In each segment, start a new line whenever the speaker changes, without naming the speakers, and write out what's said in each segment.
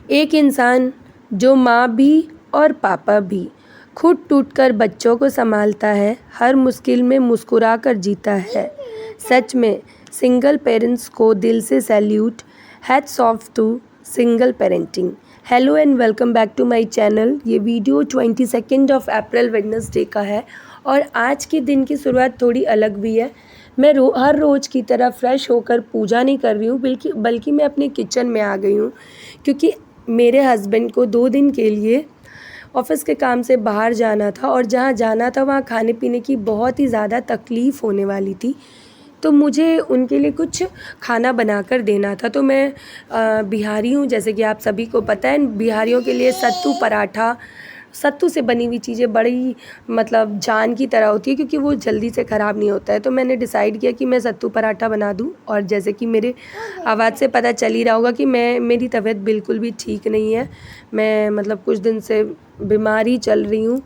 एक इंसान जो माँ भी और पापा भी, खुद टूटकर बच्चों को संभालता है, हर मुश्किल में मुस्कुरा कर जीता है। सच में सिंगल पेरेंट्स को दिल से salute, hats off to single parenting. Hello and welcome back to my channel. ये वीडियो 22 अप्रैल वेडनेसडे का है और आज के दिन की शुरुआत थोड़ी अलग भी है। मैं हर रोज़ की तरह फ्रेश होकर पूजा नहीं कर रही हूँ, बल्कि मैं अपने किचन में आ गई हूँ, क्योंकि मेरे हस्बैंड को 2 दिन के लिए ऑफ़िस के काम से बाहर जाना था और जहाँ जाना था वहाँ खाने पीने की बहुत ही ज़्यादा तकलीफ़ होने वाली थी। तो मुझे उनके लिए कुछ खाना बना कर देना था। तो मैं बिहारी हूँ, जैसे कि आप सभी को पता है। बिहारियों के लिए सत्तू पराठा, सत्तू से बनी हुई चीज़ें बड़ी मतलब जान की तरह होती है, क्योंकि वो जल्दी से ख़राब नहीं होता है। तो मैंने डिसाइड किया कि मैं सत्तू पराठा बना दूँ। और जैसे कि मेरे आवाज़ से पता चल ही रहा होगा कि मेरी तबीयत बिल्कुल भी ठीक नहीं है। मैं मतलब कुछ दिन से बीमार ही चल रही हूँ,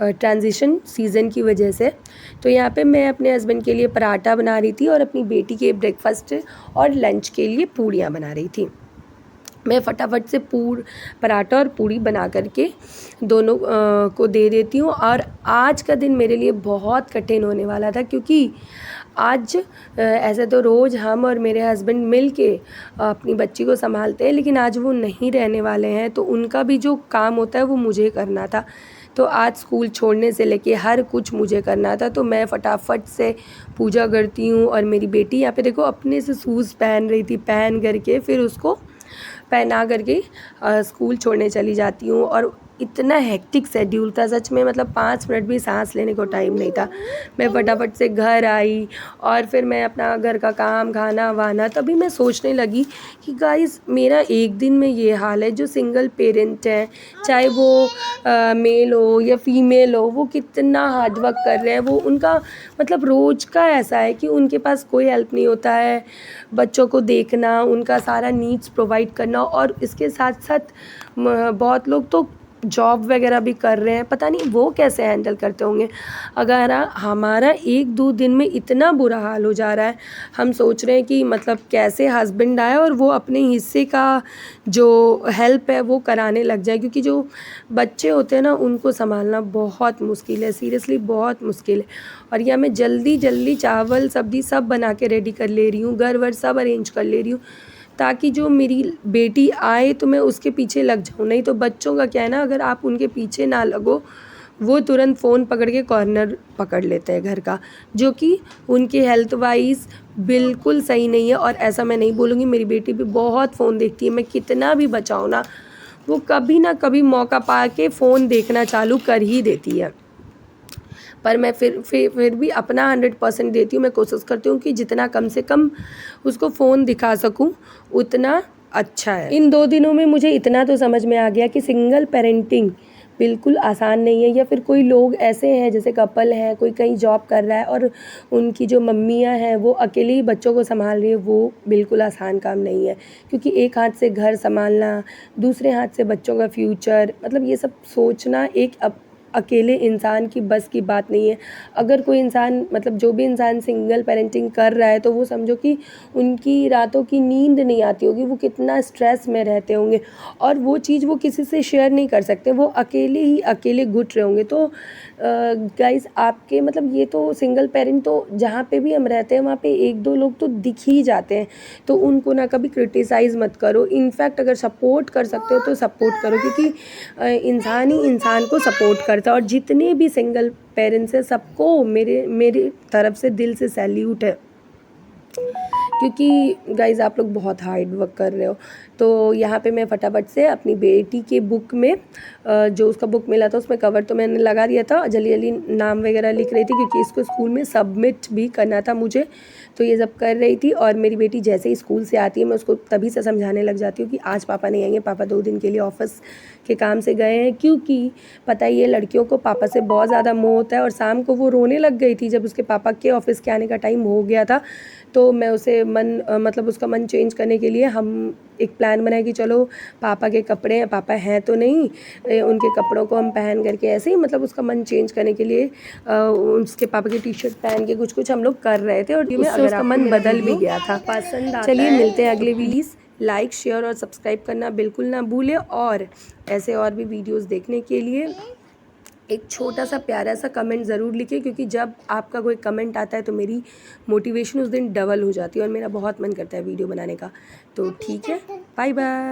ट्रांजिशन सीज़न की वजह से। तो यहाँ पे मैं अपने हस्बैंड के लिए पराठा बना रही थी और अपनी बेटी के ब्रेकफास्ट और लंच के लिए पूड़ियाँ बना रही थी। मैं फटाफट से पराठा और पूड़ी बना करके दोनों को दे देती हूँ। और आज का दिन मेरे लिए बहुत कठिन होने वाला था, क्योंकि आज ऐसे तो रोज़ हम और मेरे हस्बैंड मिल के अपनी बच्ची को संभालते हैं, लेकिन आज वो नहीं रहने वाले हैं, तो उनका भी जो काम होता है वो मुझे करना था। तो आज स्कूल छोड़ने से लेके हर कुछ मुझे करना था। तो मैं फटाफट से पूजा करती हूँ और मेरी बेटी यहाँ पे देखो अपने से शूज़ पहन रही थी, पहन करके फिर उसको पहना करके स्कूल छोड़ने चली जाती हूँ। और इतना हेक्टिक शेड्यूल था, सच में मतलब 5 मिनट भी सांस लेने को टाइम नहीं था। मैं फटाफट से घर आई और फिर मैं अपना घर का काम, खाना वाना, तभी मैं सोचने लगी कि गाइस मेरा एक दिन में ये हाल है। जो सिंगल पेरेंट हैं, चाहे वो मेल हो या फीमेल हो, वो कितना हार्ड वर्क कर रहे हैं। वो उनका मतलब रोज़ का ऐसा है कि उनके पास कोई हेल्प नहीं होता है। बच्चों को देखना, उनका सारा नीड्स प्रोवाइड करना, और इसके साथ साथ बहुत लोग तो जॉब वगैरह भी कर रहे हैं। पता नहीं वो कैसे हैंडल करते होंगे। अगर हमारा 1-2 दिन में इतना बुरा हाल हो जा रहा है, हम सोच रहे हैं कि मतलब कैसे हस्बैंड आए और वो अपने हिस्से का जो हेल्प है वो कराने लग जाए, क्योंकि जो बच्चे होते हैं ना उनको संभालना बहुत मुश्किल है, सीरियसली बहुत मुश्किल है। और यह मैं जल्दी जल्दी चावल सब्ज़ी सब बना के रेडी कर ले रही हूँ, घर वर सब अरेंज कर ले रही हूँ, ताकि जो मेरी बेटी आए तो मैं उसके पीछे लग जाऊँ। नहीं तो बच्चों का क्या है ना, अगर आप उनके पीछे ना लगो, वो तुरंत फ़ोन पकड़ के कॉर्नर पकड़ लेते हैं घर का, जो कि उनके हेल्थ वाइज बिल्कुल सही नहीं है। और ऐसा मैं नहीं बोलूँगी, मेरी बेटी भी बहुत फ़ोन देखती है। मैं कितना भी बचाऊँ ना, वो कभी ना कभी मौका पा के फ़ोन देखना चालू कर ही देती है। पर मैं फिर भी अपना 100% देती हूँ। मैं कोशिश करती हूँ कि जितना कम से कम उसको फ़ोन दिखा सकूँ उतना अच्छा है। इन 2 दिनों में मुझे इतना तो समझ में आ गया कि सिंगल पेरेंटिंग बिल्कुल आसान नहीं है। या फिर कोई लोग ऐसे हैं, जैसे कपल हैं, कोई कहीं जॉब कर रहा है और उनकी जो मम्मियाँ हैं वो अकेले ही बच्चों को संभाल रही है, वो बिल्कुल आसान काम नहीं है। क्योंकि एक हाथ से घर संभालना, दूसरे हाथ से बच्चों का फ्यूचर, मतलब ये सब सोचना एक अकेले इंसान की बस की बात नहीं है। अगर कोई इंसान मतलब जो भी इंसान सिंगल पेरेंटिंग कर रहा है, तो वो समझो कि उनकी रातों की नींद नहीं आती होगी, वो कितना स्ट्रेस में रहते होंगे, और वो चीज़ वो किसी से शेयर नहीं कर सकते, वो अकेले ही अकेले घुट रहे होंगे। तो गाइस आपके मतलब ये तो सिंगल पेरेंट तो जहाँ पे भी हम रहते हैं वहाँ पे 1-2 लोग तो दिख ही जाते हैं। तो उनको ना कभी क्रिटिसाइज़ मत करो। इनफैक्ट अगर सपोर्ट कर सकते हो तो सपोर्ट करो, क्योंकि इंसान ही इंसान को सपोर्ट करता है। और जितने भी सिंगल पेरेंट्स हैं, सबको मेरे तरफ से दिल से सैल्यूट है, क्योंकि गाइज़ आप लोग बहुत हार्ड वर्क कर रहे हो। तो यहाँ पे मैं फटाफट से अपनी बेटी के बुक में जो उसका बुक मिला था उसमें कवर तो मैंने लगा दिया था, जल्दी जल्दी नाम वगैरह लिख रही थी, क्योंकि इसको स्कूल में सबमिट भी करना था मुझे। तो ये सब कर रही थी। और मेरी बेटी जैसे ही स्कूल से आती है, मैं उसको तभी से समझाने लग जाती हूँ कि आज पापा नहीं आएंगे, पापा 2 दिन के लिए ऑफिस के काम से गए हैं। क्योंकि पता ही है लड़कियों को पापा से बहुत ज़्यादा मोह होता है। और शाम को वो रोने लग गई थी जब उसके पापा के ऑफिस के आने का टाइम हो गया था। तो मैं उसे मतलब उसका मन चेंज करने के लिए हम एक प्लान बनाया कि चलो पापा के कपड़े हैं, पापा हैं तो नहीं, उनके कपड़ों को हम पहन करके ऐसे ही मतलब उसका मन चेंज करने के लिए उसके पापा की टी-शर्ट पहन के कुछ कुछ हम लोग कर रहे थे। और उससे उसका मन बदल भी गया था। पसंद आता है। चलिए मिलते हैं अगले वीडियो। लाइक शेयर और सब्सक्राइब करना बिल्कुल ना भूलें। और ऐसे और भी वीडियोस देखने के लिए एक छोटा सा प्यारा सा कमेंट ज़रूर लिखें, क्योंकि जब आपका कोई कमेंट आता है तो मेरी मोटिवेशन उस दिन डबल हो जाती है और मेरा बहुत मन करता है वीडियो बनाने का। तो ठीक है, बाय बाय।